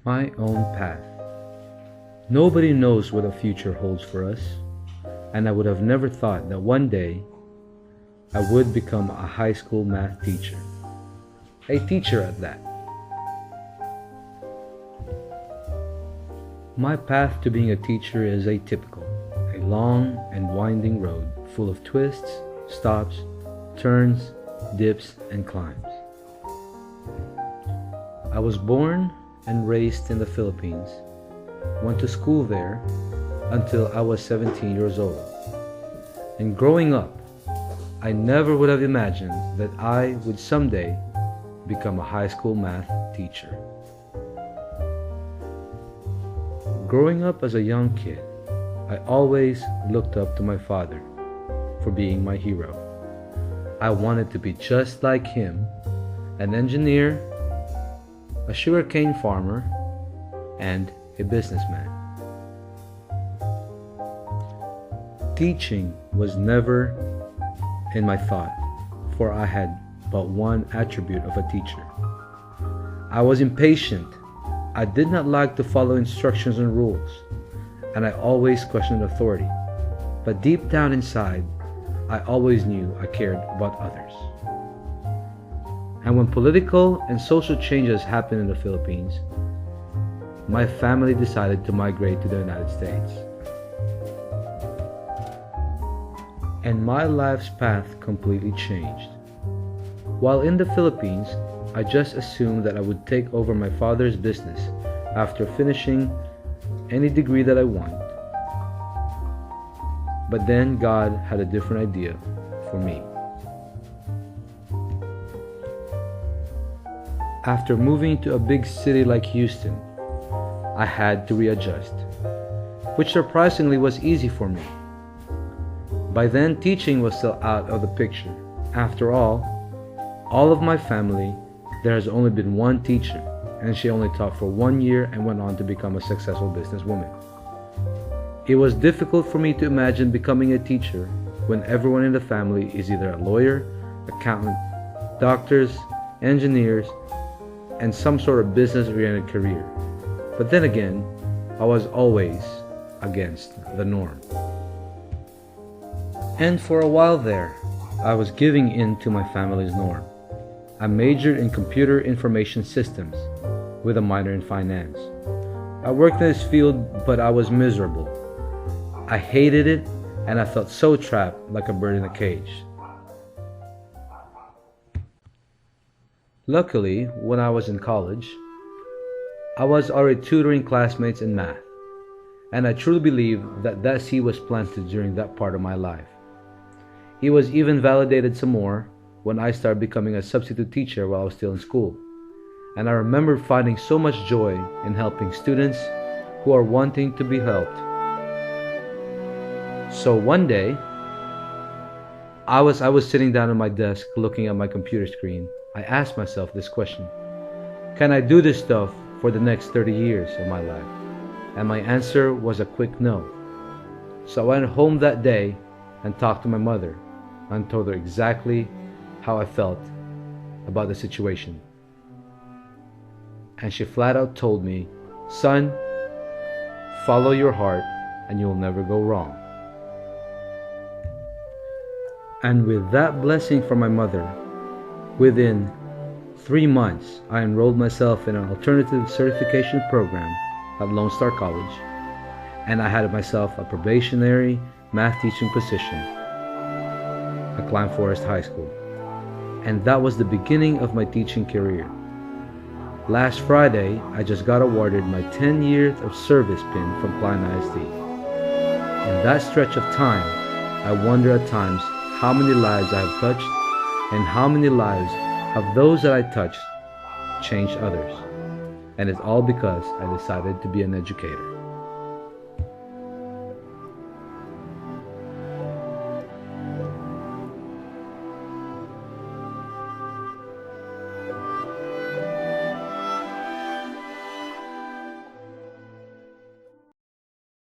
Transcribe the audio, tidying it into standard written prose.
My own path. Nobody knows what the future holds for us, and I would have never thought that one day I would become a high school math teacher. A teacher at that. My path to being a teacher is atypical, a long and winding road full of twists, stops, turns, dips, and climbs. I was born and raised in the Philippines, went to school there until I was 17 years old. And growing up, I never would have imagined that I would someday become a high school math teacher. Growing up as a young kid, I always looked up to my father for being my hero. I wanted to be just like him, an engineer, a sugarcane farmer, and a businessman. Teaching was never in my thought, for I had but one attribute of a teacher. I was impatient. I did not like to follow instructions and rules, and I always questioned authority. But deep down inside, I always knew I cared about others. And when political and social changes happened in the Philippines, my family decided to migrate to the United States. And my life's path completely changed. While in the Philippines, I just assumed that I would take over my father's business after finishing any degree that I want. But then God had a different idea for me. After moving to a big city like Houston, I had to readjust, which surprisingly was easy for me. By then, teaching was still out of the picture. After all of my family, there has only been one teacher, and she only taught for 1 year and went on to become a successful businesswoman. It was difficult for me to imagine becoming a teacher when everyone in the family is either a lawyer, accountant, doctors, engineers, and some sort of business-oriented career. But then again, I was always against the norm. And for a while there, I was giving in to my family's norm. I majored in computer information systems with a minor in finance. I worked in this field, but I was miserable. I hated it, and I felt so trapped like a bird in a cage. Luckily, when I was in college, I was already tutoring classmates in math, and I truly believe that seed was planted during that part of my life. It was even validated some more when I started becoming a substitute teacher while I was still in school. And I remember finding so much joy in helping students who are wanting to be helped. So one day, I was sitting down at my desk looking at my computer screen. I asked myself this question: can I do this stuff for the next 30 years of my life? And my answer was a quick no. So I went home that day and talked to my mother and told her exactly how I felt about the situation. And she flat out told me, "Son, follow your heart and you'll never go wrong." And with that blessing from my mother, within 3 months, I enrolled myself in an alternative certification program at Lone Star College, and I had myself a probationary math teaching position at Climb Forest High School. And that was the beginning of my teaching career. Last Friday, I just got awarded my 10 years of service pin from Klein ISD. In that stretch of time, I wonder at times how many lives I have touched, and how many lives of those that I touched changed others. And it's all because I decided to be an educator.